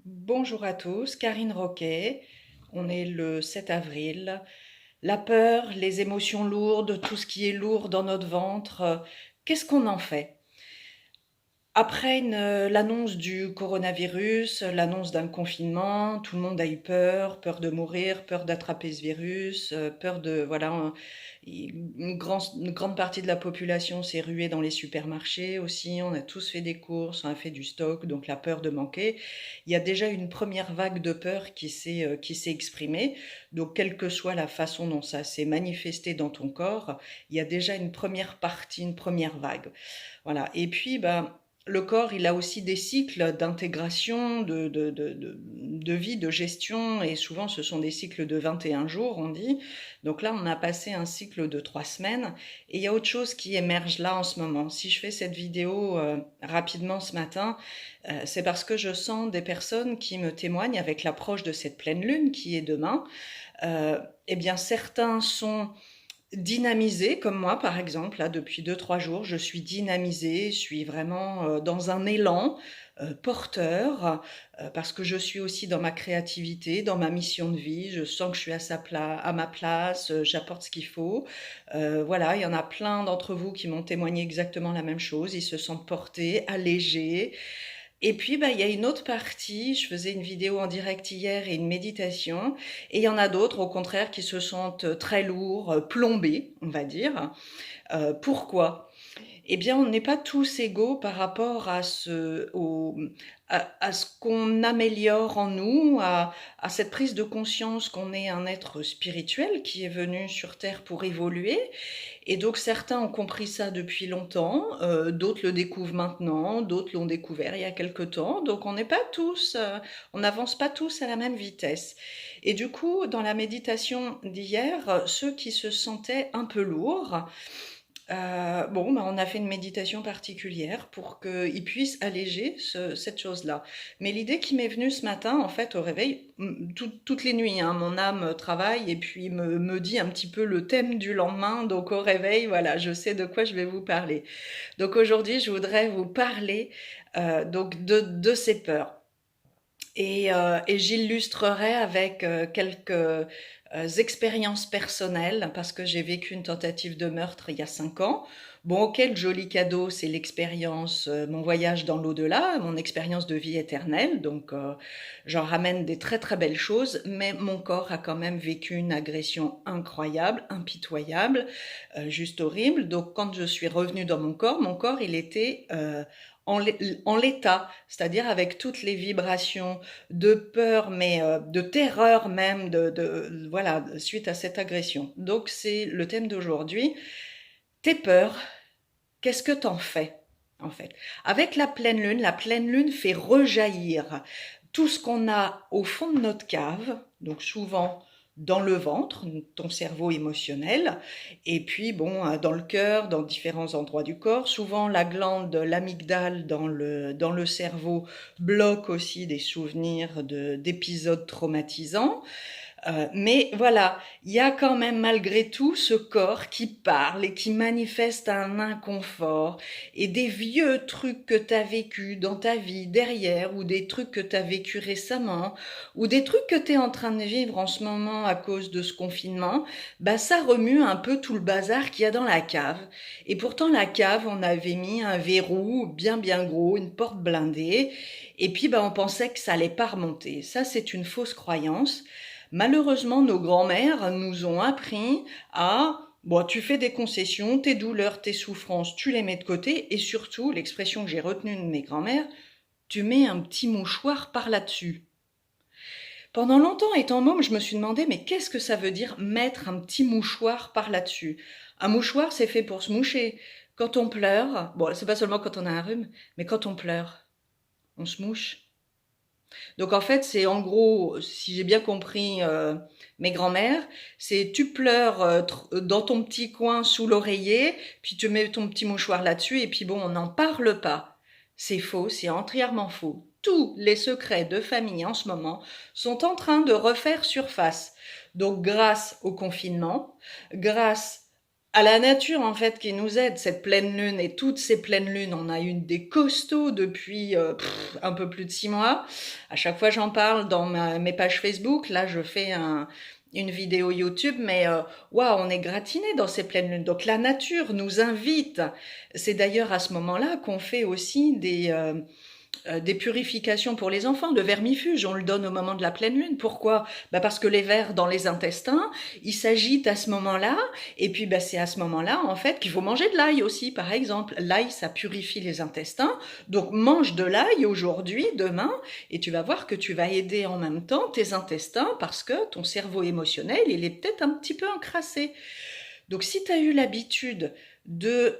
Bonjour à tous, Karine Roquet. On est le 7 avril. La peur, les émotions lourdes, tout ce qui est lourd dans notre ventre, qu'est-ce qu'on en fait? Après l'annonce du coronavirus, l'annonce d'un confinement, tout le monde a eu peur, peur de mourir, peur d'attraper ce virus, peur de, voilà, une grande partie de la population s'est ruée dans les supermarchés aussi, on a tous fait des courses, on a fait du stock, donc la peur de manquer. Il y a déjà une première vague de peur qui s'est exprimée, donc quelle que soit la façon dont ça s'est manifesté dans ton corps, il y a déjà une première partie, une première vague. Voilà. Et puis, ben, le corps, il a aussi des cycles d'intégration, de vie, de gestion, et souvent ce sont des cycles de 21 jours, on dit. Donc là, on a passé un cycle de 3 semaines, et il y a autre chose qui émerge là en ce moment. Si je fais cette vidéo rapidement ce matin, c'est parce que je sens des personnes qui me témoignent avec l'approche de cette pleine lune qui est demain. Eh bien, certains sont dynamisée comme moi par exemple, là depuis 2 3 jours, je suis dynamisée, je suis vraiment dans un élan porteur, parce que je suis aussi dans ma créativité, dans ma mission de vie, je sens que je suis à ma place, j'apporte ce qu'il faut. Voilà, il y en a plein d'entre vous qui m'ont témoigné exactement la même chose, ils se sentent portés, allégés. Et puis, bah, il y a une autre partie, je faisais une vidéo en direct hier et une méditation, et il y en a d'autres, au contraire, qui se sentent très lourds, plombés, on va dire. Pourquoi? Eh bien, on n'est pas tous égaux par rapport à ce qu'on améliore en nous, à cette prise de conscience qu'on est un être spirituel qui est venu sur Terre pour évoluer. Et donc certains ont compris ça depuis longtemps, d'autres le découvrent maintenant, d'autres l'ont découvert il y a quelque temps. Donc on n'est pas tous, on n'avance pas tous à la même vitesse. Et du coup, dans la méditation d'hier, ceux qui se sentaient un peu lourds, bon, bah, on a fait une méditation particulière pour qu'ils puissent alléger cette chose-là. Mais l'idée qui m'est venue ce matin, en fait, au réveil, toutes les nuits, hein, mon âme travaille et puis me dit un petit peu le thème du lendemain. Donc au réveil, voilà, je sais de quoi je vais vous parler. Donc aujourd'hui, je voudrais vous parler donc de ces peurs. Et j'illustrerai avec quelques expériences personnelles parce que j'ai vécu une tentative de meurtre il y a 5 ans. Bon, quel joli cadeau, c'est l'expérience, mon voyage dans l'au-delà, mon expérience de vie éternelle. Donc, j'en ramène des très très belles choses, mais mon corps a quand même vécu une agression incroyable, impitoyable, juste horrible. Donc, quand je suis revenue dans mon corps, il était en l'état, c'est-à-dire avec toutes les vibrations de peur, mais de terreur même, voilà, suite à cette agression. Donc c'est le thème d'aujourd'hui. Tes peurs, qu'est-ce que t'en fais en fait? Avec la pleine lune fait rejaillir tout ce qu'on a au fond de notre cave, donc souvent dans le ventre, ton cerveau émotionnel, et puis bon, dans le cœur, dans différents endroits du corps. Souvent, la glande, l'amygdale dans le cerveau bloque aussi des souvenirs d'épisodes traumatisants. Mais voilà, il y a quand même malgré tout ce corps qui parle et qui manifeste un inconfort et des vieux trucs que tu as vécu dans ta vie derrière ou des trucs que tu as vécu récemment ou des trucs que tu es en train de vivre en ce moment à cause de ce confinement, bah ça remue un peu tout le bazar qu'il y a dans la cave. Et pourtant la cave, on avait mis un verrou bien bien gros, une porte blindée et puis bah on pensait que ça allait pas remonter. Ça c'est une fausse croyance. Malheureusement, nos grands-mères nous ont appris à bon, tu fais des concessions, tes douleurs, tes souffrances, tu les mets de côté et surtout, l'expression que j'ai retenue de mes grands-mères, tu mets un petit mouchoir par là-dessus. Pendant longtemps, étant môme, je me suis demandé mais qu'est-ce que ça veut dire mettre un petit mouchoir par là-dessus? Un mouchoir, c'est fait pour se moucher. Quand on pleure, bon, c'est pas seulement quand on a un rhume, mais quand on pleure, on se mouche. Donc en fait, c'est en gros, si j'ai bien compris mes grands-mères, c'est tu pleures dans ton petit coin sous l'oreiller, puis tu mets ton petit mouchoir là-dessus, et puis bon, on n'en parle pas. C'est faux, c'est entièrement faux. Tous les secrets de famille en ce moment sont en train de refaire surface. Donc grâce au confinement, grâce À la nature, en fait, qui nous aide, cette pleine lune et toutes ces pleines lunes. On a une des costauds depuis un peu plus de 6 mois. À chaque fois, j'en parle dans mes pages Facebook. Là, je fais une vidéo YouTube, mais waouh, on est gratiné dans ces pleines lunes. Donc, la nature nous invite. C'est d'ailleurs à ce moment-là qu'on fait aussi des purifications pour les enfants, de vermifuge, on le donne au moment de la pleine lune. Pourquoi? Parce que les vers dans les intestins, ils s'agitent à ce moment-là, et puis c'est à ce moment-là, en fait, qu'il faut manger de l'ail aussi, par exemple. L'ail, ça purifie les intestins, donc mange de l'ail aujourd'hui, demain, et tu vas voir que tu vas aider en même temps tes intestins, parce que ton cerveau émotionnel, il est peut-être un petit peu encrassé. Donc si tu as eu l'habitude de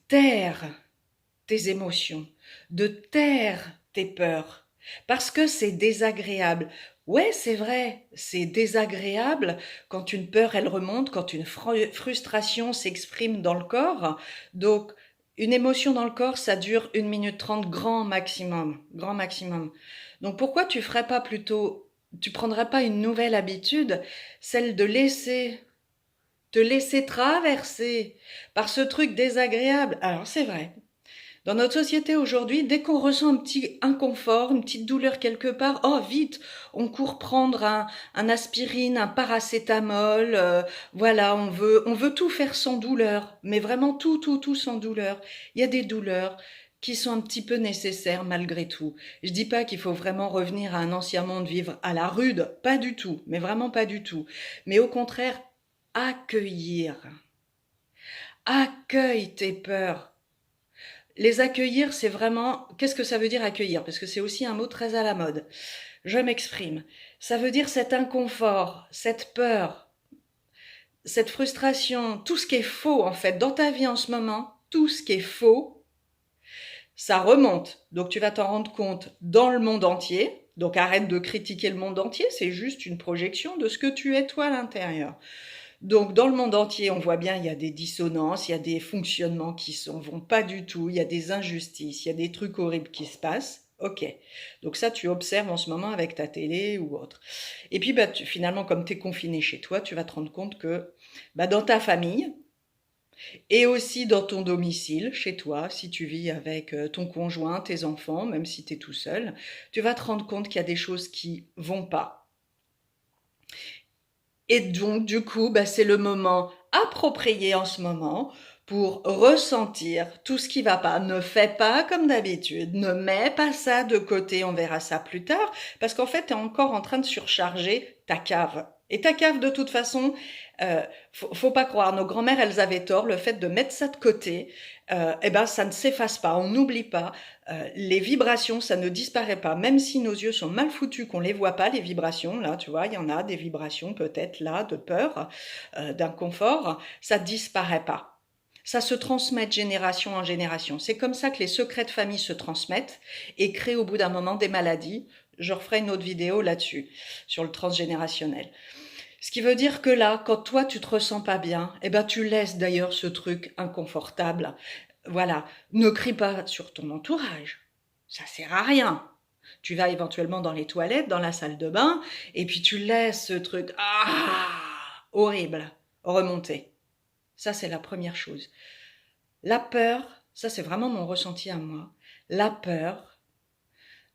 taire tes émotions, de taire tes peurs, parce que c'est désagréable. Ouais, c'est vrai, c'est désagréable quand une peur, elle remonte, quand une frustration s'exprime dans le corps. Donc, une émotion dans le corps, ça dure 1 minute 30, grand maximum, grand maximum. Donc, pourquoi tu ferais pas plutôt, tu prendrais pas une nouvelle habitude, celle de te laisser traverser par ce truc désagréable. Alors, c'est vrai, dans notre société aujourd'hui, dès qu'on ressent un petit inconfort, une petite douleur quelque part, oh vite, on court prendre un aspirine, un paracétamol, voilà, on veut tout faire sans douleur, mais vraiment tout, tout, tout sans douleur. Il y a des douleurs qui sont un petit peu nécessaires malgré tout. Je dis pas qu'il faut vraiment revenir à un ancien monde, vivre à la rude, pas du tout, mais vraiment pas du tout. Mais au contraire, accueillir. Accueille tes peurs. Les accueillir, c'est vraiment... Qu'est-ce que ça veut dire accueillir? Parce que c'est aussi un mot très à la mode. Je m'exprime. Ça veut dire cet inconfort, cette peur, cette frustration, tout ce qui est faux en fait dans ta vie en ce moment, tout ce qui est faux, ça remonte. Donc tu vas t'en rendre compte dans le monde entier. Donc arrête de critiquer le monde entier, c'est juste une projection de ce que tu es toi à l'intérieur. Donc, dans le monde entier, on voit bien, il y a des dissonances, il y a des fonctionnements qui ne vont pas du tout, il y a des injustices, il y a des trucs horribles qui se passent. Ok. Donc ça, tu observes en ce moment avec ta télé ou autre. Et puis, finalement, comme tu es confiné chez toi, tu vas te rendre compte que dans ta famille et aussi dans ton domicile, chez toi, si tu vis avec ton conjoint, tes enfants, même si tu es tout seul, tu vas te rendre compte qu'il y a des choses qui vont pas. Et donc, du coup, c'est le moment approprié en ce moment pour ressentir tout ce qui va pas. Ne fais pas comme d'habitude. Ne mets pas ça de côté. On verra ça plus tard. Parce qu'en fait, tu es encore en train de surcharger ta cave. Et ta cave, de toute façon, faut pas croire. Nos grand-mères, elles avaient tort. Le fait de mettre ça de côté, ça ne s'efface pas. On n'oublie pas. Les vibrations, ça ne disparaît pas. Même si nos yeux sont mal foutus, qu'on les voit pas, les vibrations, là, tu vois, il y en a des vibrations peut-être là, de peur, d'inconfort, ça disparaît pas. Ça se transmet de génération en génération. C'est comme ça que les secrets de famille se transmettent et créent au bout d'un moment des maladies. Je referai une autre vidéo là-dessus, sur le transgénérationnel. Ce qui veut dire que là, quand toi tu te ressens pas bien, tu laisses d'ailleurs ce truc inconfortable. Voilà, ne crie pas sur ton entourage, ça sert à rien. Tu vas éventuellement dans les toilettes, dans la salle de bain, et puis tu laisses ce truc horrible remonter. Ça, c'est la première chose. La peur, ça c'est vraiment mon ressenti à moi. La peur,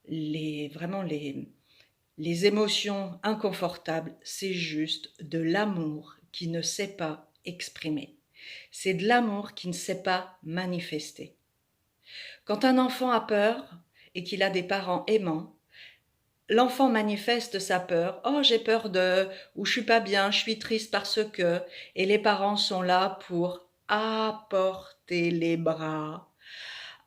vraiment les émotions inconfortables, c'est juste de l'amour qui ne sait pas exprimer. C'est de l'amour qui ne sait pas manifester. Quand un enfant a peur et qu'il a des parents aimants, l'enfant manifeste sa peur. Oh, j'ai peur de, ou je suis pas bien, je suis triste parce que, et les parents sont là pour apporter les bras,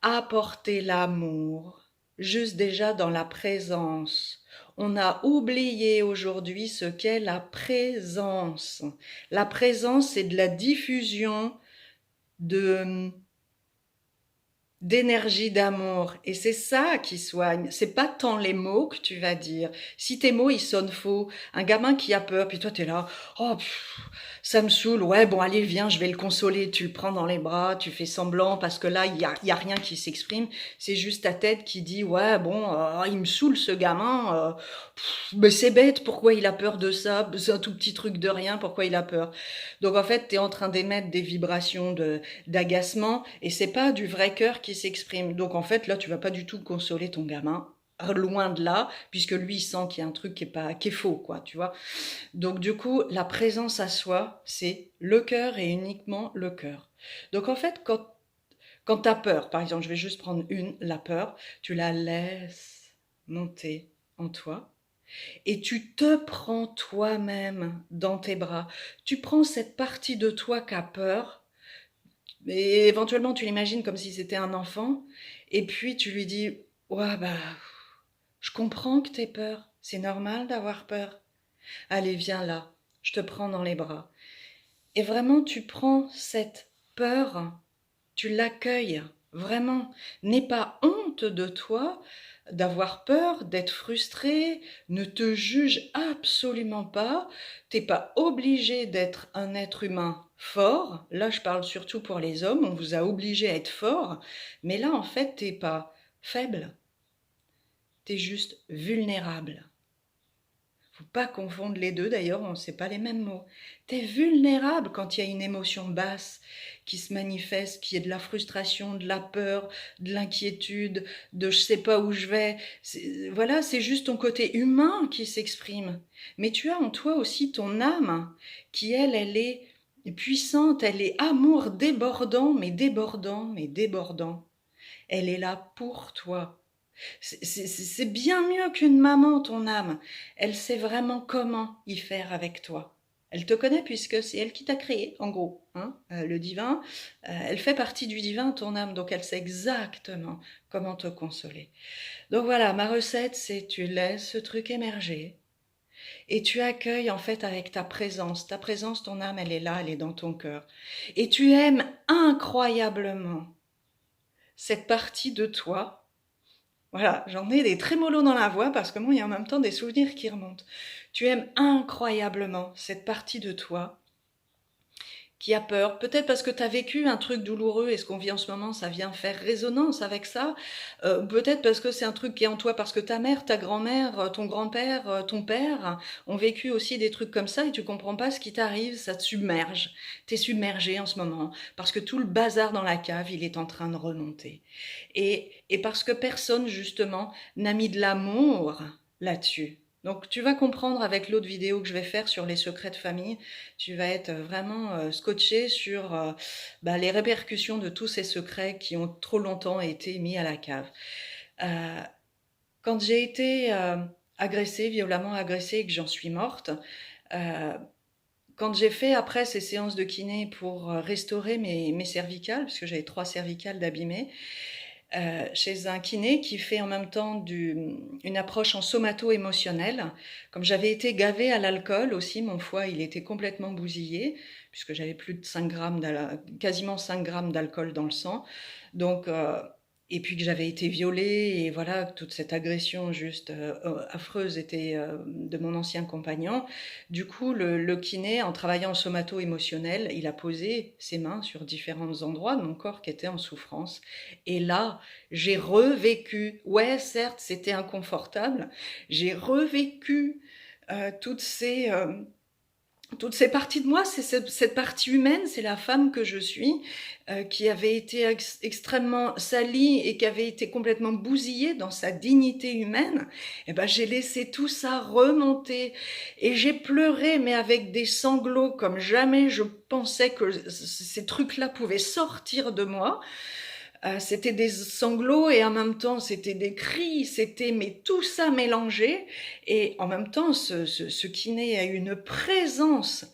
apporter l'amour, juste déjà dans la présence. On a oublié aujourd'hui ce qu'est la présence. La présence, c'est de la diffusion d'énergie d'amour. Et c'est ça qui soigne. C'est pas tant les mots que tu vas dire. Si tes mots, ils sonnent faux, un gamin qui a peur, puis toi, t'es là, oh, ça me saoule, ouais, bon, allez, viens, je vais le consoler. Tu le prends dans les bras, tu fais semblant, parce que là, il y a rien qui s'exprime. C'est juste ta tête qui dit, ouais, bon, il me saoule ce gamin, mais c'est bête, pourquoi il a peur de ça? C'est un tout petit truc de rien, pourquoi il a peur? Donc en fait, tu es en train d'émettre des vibrations d'agacement et c'est pas du vrai cœur qui s'exprime. Donc en fait, là, tu vas pas du tout consoler ton gamin. Loin de là, puisque lui il sent qu'il y a un truc qui est faux, quoi, tu vois. Donc du coup, la présence à soi, c'est le cœur et uniquement le cœur. Donc en fait, quand tu as peur, par exemple, je vais juste prendre la peur, tu la laisses monter en toi et tu te prends toi-même dans tes bras. Tu prends cette partie de toi qui a peur, et éventuellement tu l'imagines comme si c'était un enfant, et puis tu lui dis, ouais, bah, je comprends que t'aies peur, c'est normal d'avoir peur. Allez, viens là, je te prends dans les bras. Et vraiment, tu prends cette peur, tu l'accueilles, vraiment. N'aie pas honte de toi, d'avoir peur, d'être frustré, ne te juge absolument pas. T'es pas obligé d'être un être humain fort. Là, je parle surtout pour les hommes, on vous a obligé à être fort. Mais là, en fait, t'es pas faible, t'es juste vulnérable. Faut pas confondre les deux, d'ailleurs, c'est pas les mêmes mots. T'es vulnérable quand il y a une émotion basse qui se manifeste, qui est de la frustration, de la peur, de l'inquiétude, de je sais pas où je vais. Voilà, c'est juste ton côté humain qui s'exprime. Mais tu as en toi aussi ton âme qui, elle est puissante, elle est amour débordant, mais débordant, mais débordant. Elle est là pour toi. C'est bien mieux qu'une maman, ton âme. Elle sait vraiment comment y faire avec toi. Elle te connaît puisque c'est elle qui t'a créé, en gros. Hein, le divin, elle fait partie du divin, ton âme, donc elle sait exactement comment te consoler. Donc voilà, ma recette, c'est tu laisses ce truc émerger et tu accueilles en fait avec ta présence. Ta présence, ton âme, elle est là, elle est dans ton cœur. Et tu aimes incroyablement cette partie de toi. Voilà, j'en ai des trémolos dans la voix parce que moi, il y a en même temps des souvenirs qui remontent. Tu aimes incroyablement cette partie de toi qui a peur, peut-être parce que tu as vécu un truc douloureux et ce qu'on vit en ce moment, ça vient faire résonance avec ça, peut-être parce que c'est un truc qui est en toi, parce que ta mère, ta grand-mère, ton grand-père, ton père ont vécu aussi des trucs comme ça et tu comprends pas ce qui t'arrive, ça te submerge. T'es submergé en ce moment parce que tout le bazar dans la cave, il est en train de remonter. Et parce que personne, justement, n'a mis de l'amour là-dessus. Donc tu vas comprendre avec l'autre vidéo que je vais faire sur les secrets de famille, tu vas être vraiment scotché sur les répercussions de tous ces secrets qui ont trop longtemps été mis à la cave. Euh, Quand j'ai été agressée, violemment agressée et que j'en suis morte, euh, quand j'ai fait après ces séances de kiné pour restaurer mes cervicales, parce que j'avais 3 cervicales d'abîmées, chez un kiné qui fait en même temps une approche en somato-émotionnelle. Comme j'avais été gavée à l'alcool aussi, mon foie il était complètement bousillé, puisque j'avais plus de 5 grammes, quasiment 5 grammes d'alcool dans le sang. Donc, et puis que j'avais été violée, et voilà, toute cette agression juste affreuse était de mon ancien compagnon. Du coup, le kiné, en travaillant en somato-émotionnel, il a posé ses mains sur différents endroits de mon corps qui étaient en souffrance. Et là, j'ai revécu, ouais, certes, c'était inconfortable, j'ai revécu toutes ces parties de moi, c'est cette partie humaine, c'est la femme que je suis, qui avait été extrêmement salie et qui avait été complètement bousillée dans sa dignité humaine. Et ben, j'ai laissé tout ça remonter et j'ai pleuré, mais avec des sanglots comme jamais je pensais que ces trucs-là pouvaient sortir de moi. C'était des sanglots et en même temps c'était des cris, c'était mais tout ça mélangé et en même temps ce kiné a une présence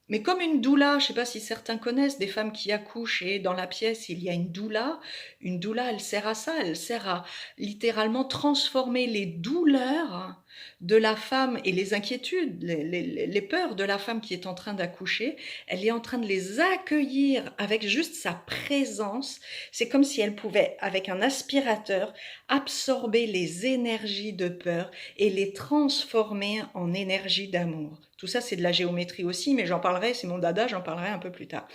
Mais comme une doula, je ne sais pas si certains connaissent des femmes qui accouchent et dans la pièce il y a une doula. Une doula, elle sert à ça, elle sert à littéralement transformer les douleurs de la femme et les inquiétudes, les peurs de la femme qui est en train d'accoucher. Elle est en train de les accueillir avec juste sa présence. C'est comme si elle pouvait, avec un aspirateur, absorber les énergies de peur et les transformer en énergie d'amour. Tout ça, c'est de la géométrie aussi, mais j'en parlerai, c'est mon dada, j'en parlerai un peu plus tard.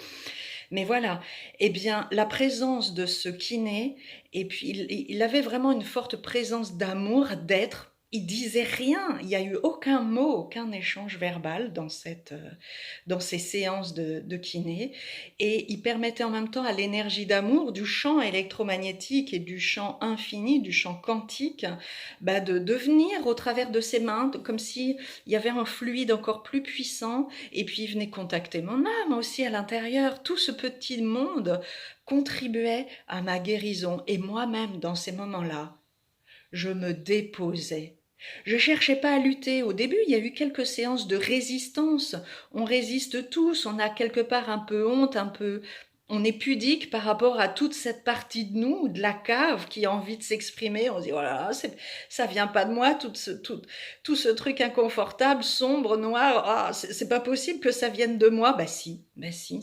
Mais voilà, eh bien, la présence de ce kiné, et puis il avait vraiment une forte présence d'amour, d'être. Il disait rien, il n'y a eu aucun mot, aucun échange verbal dans ces séances de kiné. Et il permettait en même temps à l'énergie d'amour du champ électromagnétique et du champ infini, du champ quantique, de venir au travers de ses mains, comme s'il y avait un fluide encore plus puissant, et puis il venait contacter mon âme aussi à l'intérieur. Tout ce petit monde contribuait à ma guérison. Et moi-même, dans ces moments-là, je me déposais. Je cherchais pas à lutter. Au début, il y a eu quelques séances de résistance. On résiste tous, on a quelque part un peu honte, on est pudique par rapport à toute cette partie de nous, de la cave, qui a envie de s'exprimer. On se dit, voilà, ça vient pas de moi, tout ce truc inconfortable, sombre, noir. Ah, c'est pas possible que ça vienne de moi. Bah si,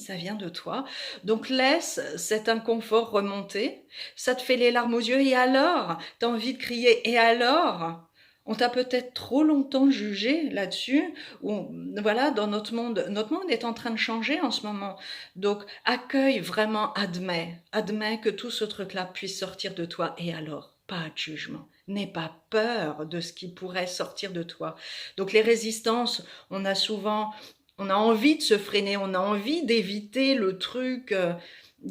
ça vient de toi. Donc laisse cet inconfort remonter. Ça te fait les larmes aux yeux. Et alors? T'as envie de crier. Et alors? On t'a peut-être trop longtemps jugé là-dessus. Voilà, dans notre monde est en train de changer en ce moment. Donc, accueille vraiment, admets que tout ce truc-là puisse sortir de toi. Et alors, pas de jugement. N'aie pas peur de ce qui pourrait sortir de toi. Donc, les résistances, on a envie de se freiner, on a envie d'éviter le truc.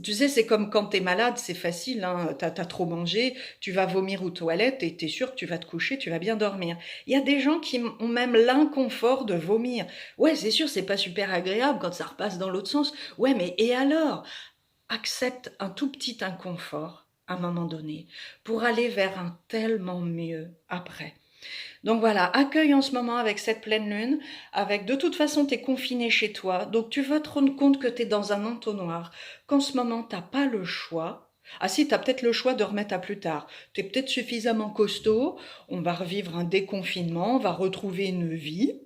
Tu sais, c'est comme quand t'es malade, c'est facile, hein, t'as trop mangé, tu vas vomir aux toilettes et t'es sûr que tu vas te coucher, tu vas bien dormir. Il y a des gens qui ont même l'inconfort de vomir. Ouais, c'est sûr, c'est pas super agréable quand ça repasse dans l'autre sens. Ouais, mais et alors? Accepte un tout petit inconfort à un moment donné pour aller vers un tellement mieux après. Donc voilà, accueille en ce moment avec cette pleine lune, avec de toute façon tu es confiné chez toi, donc tu vas te rendre compte que tu es dans un entonnoir, qu'en ce moment tu n'as pas le choix. Ah si, tu as peut-être le choix de remettre à plus tard. Tu es peut-être suffisamment costaud, on va revivre un déconfinement, on va retrouver une vie.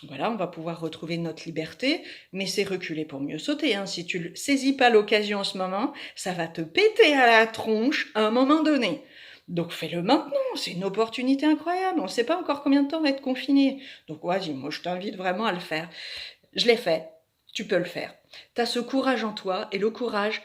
Voilà, on va pouvoir retrouver notre liberté, mais c'est reculer pour mieux sauter. Hein. Si tu ne saisis pas l'occasion en ce moment, ça va te péter à la tronche à un moment donné. Donc fais-le maintenant, c'est une opportunité incroyable. On ne sait pas encore combien de temps on va être confiné. Donc vas-y, moi je t'invite vraiment à le faire. Je l'ai fait, tu peux le faire. Tu as ce courage en toi, et le courage,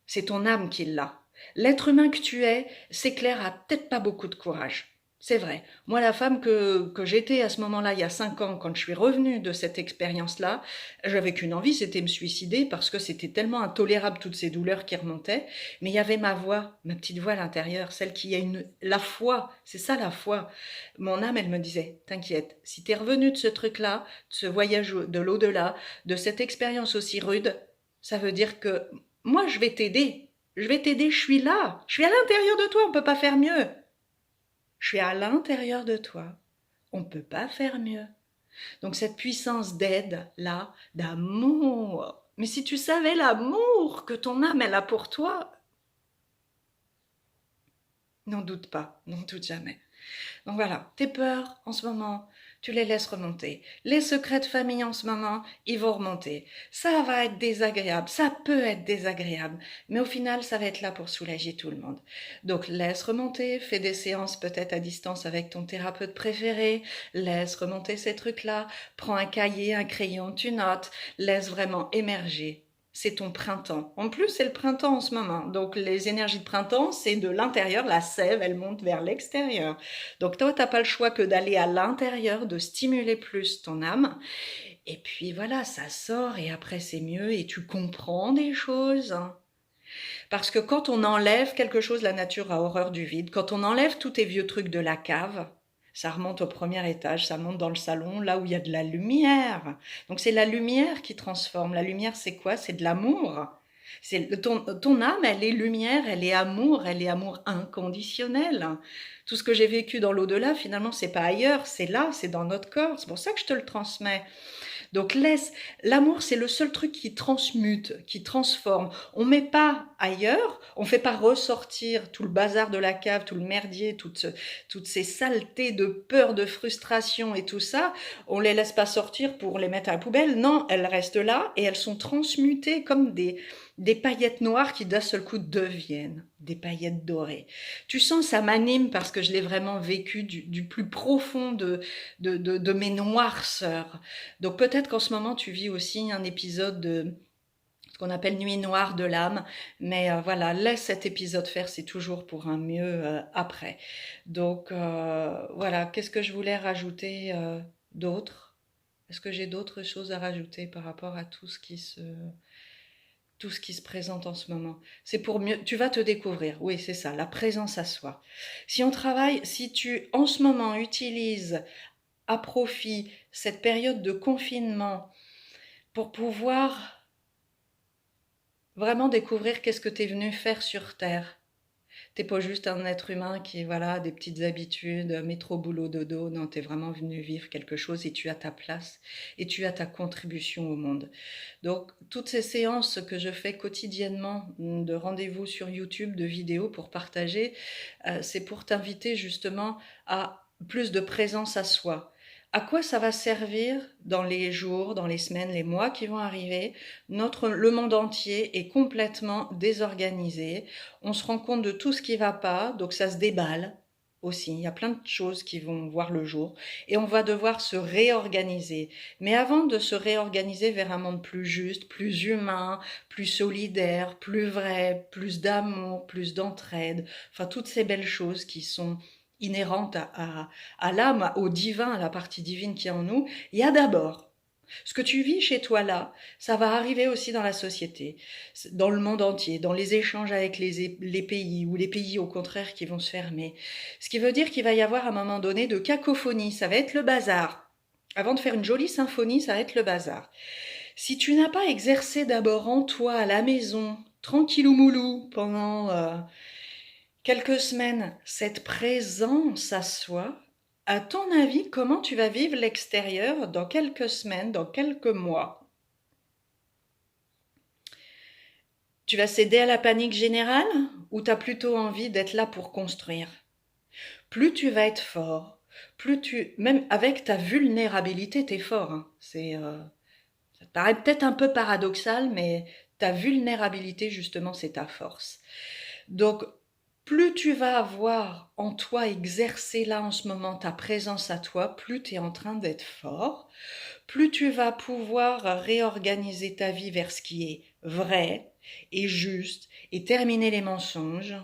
c'est ton âme qui l'a. L'être humain que tu es, c'est clair, a peut-être pas beaucoup de courage. C'est vrai. Moi, la femme que j'étais à ce moment-là, il y a 5 ans, quand je suis revenue de cette expérience-là, j'avais qu'une envie, c'était me suicider parce que c'était tellement intolérable toutes ces douleurs qui remontaient. Mais il y avait ma voix, ma petite voix à l'intérieur, celle qui a la foi. C'est ça la foi. Mon âme, elle me disait, t'inquiète, si t'es revenu de ce truc-là, de ce voyage de l'au-delà, de cette expérience aussi rude, ça veut dire que moi, je vais t'aider. Je vais t'aider, je suis là. Je suis à l'intérieur de toi, on peut pas faire mieux. Je suis à l'intérieur de toi. On ne peut pas faire mieux. Donc cette puissance d'aide, là, d'amour. Mais si tu savais l'amour que ton âme, elle a pour toi, n'en doute pas, n'en doute jamais. Donc voilà, tes peurs en ce moment, tu les laisses remonter. Les secrets de famille en ce moment, ils vont remonter. Ça va être désagréable, ça peut être désagréable, mais au final, ça va être là pour soulager tout le monde. Donc laisse remonter, fais des séances peut-être à distance avec ton thérapeute préféré, laisse remonter ces trucs-là, prends un cahier, un crayon, tu notes, laisse vraiment émerger. C'est ton printemps. En plus, c'est le printemps en ce moment. Donc, les énergies de printemps, c'est de l'intérieur. La sève, elle monte vers l'extérieur. Donc, toi, tu n'as pas le choix que d'aller à l'intérieur, de stimuler plus ton âme. Et puis, voilà, ça sort et après, c'est mieux et tu comprends des choses. Parce que quand on enlève quelque chose, la nature a horreur du vide. Quand on enlève tous tes vieux trucs de la cave, ça remonte au premier étage, ça monte dans le salon, là où il y a de la lumière. Donc c'est la lumière qui transforme. La lumière, c'est quoi? C'est de l'amour. Ton âme, elle est lumière, elle est amour inconditionnel. Tout ce que j'ai vécu dans l'au-delà, finalement, c'est pas ailleurs, c'est là, c'est dans notre corps. C'est pour ça que je te le transmets. Donc laisse, l'amour c'est le seul truc qui transmute, qui transforme. On met pas ailleurs, on fait pas ressortir tout le bazar de la cave, tout le merdier, toutes ces saletés de peur, de frustration et tout ça, on les laisse pas sortir pour les mettre à la poubelle. Non, elles restent là et elles sont transmutées comme des paillettes noires qui d'un seul coup deviennent des paillettes dorées. Tu sens, ça m'anime parce que je l'ai vraiment vécu du plus profond de mes noirceurs. Donc peut-être qu'en ce moment tu vis aussi un épisode de ce qu'on appelle nuit noire de l'âme, mais voilà, laisse cet épisode faire, c'est toujours pour un mieux après. Donc voilà, qu'est-ce que je voulais rajouter d'autre? Est-ce que j'ai d'autres choses à rajouter par rapport à tout ce qui se présente en ce moment? C'est pour mieux, tu vas te découvrir, oui c'est ça, la présence à soi. Si on travaille, si tu en ce moment utilises à profit cette période de confinement pour pouvoir vraiment découvrir qu'est-ce que tu es venu faire sur Terre. T'es pas juste un être humain qui, voilà, a des petites habitudes, métro, boulot, dodo. Non, t'es vraiment venu vivre quelque chose et tu as ta place et tu as ta contribution au monde. Donc, toutes ces séances que je fais quotidiennement de rendez-vous sur YouTube, de vidéos pour partager, c'est pour t'inviter justement à plus de présence à soi. À quoi ça va servir dans les jours, dans les semaines, les mois qui vont arriver? Le monde entier est complètement désorganisé. On se rend compte de tout ce qui ne va pas, donc ça se déballe aussi. Il y a plein de choses qui vont voir le jour et on va devoir se réorganiser. Mais avant de se réorganiser vers un monde plus juste, plus humain, plus solidaire, plus vrai, plus d'amour, plus d'entraide, enfin toutes ces belles choses qui sont inhérentes à l'âme, au divin, à la partie divine qui est en nous, il y a d'abord ce que tu vis chez toi là, ça va arriver aussi dans la société, dans le monde entier, dans les échanges avec les pays, ou les pays au contraire qui vont se fermer. Ce qui veut dire qu'il va y avoir à un moment donné de cacophonie, ça va être le bazar. Avant de faire une jolie symphonie, ça va être le bazar. Si tu n'as pas exercé d'abord en toi, à la maison, tranquillou moulou, pendant quelques semaines, cette présence à soi, à ton avis, comment tu vas vivre l'extérieur dans quelques semaines, dans quelques mois? Tu vas céder à la panique générale ou tu as plutôt envie d'être là pour construire? Plus tu vas être fort, même avec ta vulnérabilité, t'es fort, hein. Ça te paraît peut-être un peu paradoxal, mais ta vulnérabilité, justement, c'est ta force. Donc, plus tu vas avoir en toi exercé là en ce moment ta présence à toi, plus tu es en train d'être fort, plus tu vas pouvoir réorganiser ta vie vers ce qui est vrai et juste et terminer les mensonges.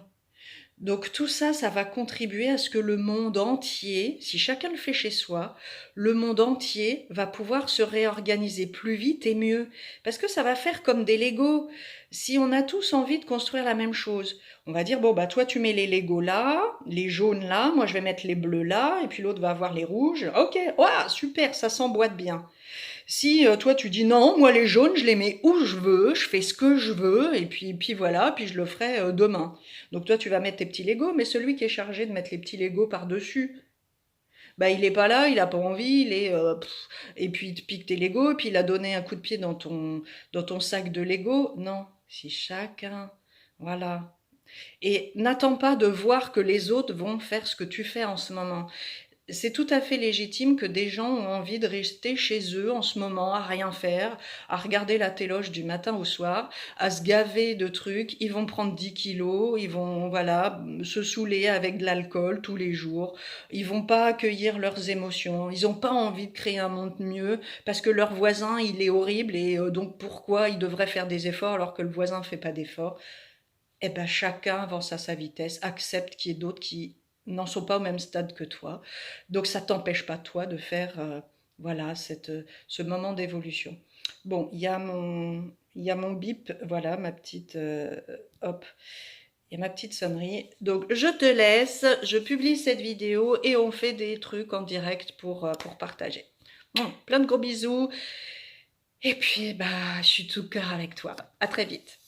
Donc tout ça, ça va contribuer à ce que le monde entier, si chacun le fait chez soi, le monde entier va pouvoir se réorganiser plus vite et mieux. Parce que ça va faire comme des Legos. Si on a tous envie de construire la même chose, on va dire, bon, bah toi tu mets les Legos là, les jaunes là, moi je vais mettre les bleus là, et puis l'autre va avoir les rouges. Ok, ouah, super, ça s'emboîte bien. Si toi tu dis non, moi les jaunes, je les mets où je veux, je fais ce que je veux, et puis voilà, puis je le ferai demain. Donc toi tu vas mettre tes petits Legos, mais celui qui est chargé de mettre les petits Legos par-dessus, bah il est pas là, il a pas envie, et puis il te pique tes Legos, et puis il a donné un coup de pied dans ton sac de Legos. Non, si chacun, voilà. Et n'attends pas de voir que les autres vont faire ce que tu fais en ce moment. C'est tout à fait légitime que des gens ont envie de rester chez eux en ce moment, à rien faire, à regarder la téloche du matin au soir, à se gaver de trucs. Ils vont prendre 10 kilos, ils vont, voilà, se saouler avec de l'alcool tous les jours. Ils vont pas accueillir leurs émotions. Ils ont pas envie de créer un monde mieux parce que leur voisin, il est horrible et donc pourquoi ils devraient faire des efforts alors que le voisin fait pas d'efforts? Eh ben, chacun avance à sa vitesse, accepte qu'il y ait d'autres qui n'en sont pas au même stade que toi. Donc ça t'empêche pas toi de faire voilà ce moment d'évolution. Bon, il y a mon bip, voilà ma petite hop, il y a ma petite sonnerie. Donc je te laisse, je publie cette vidéo et on fait des trucs en direct pour partager. Bon, plein de gros bisous et puis bah je suis tout cœur avec toi. À très vite.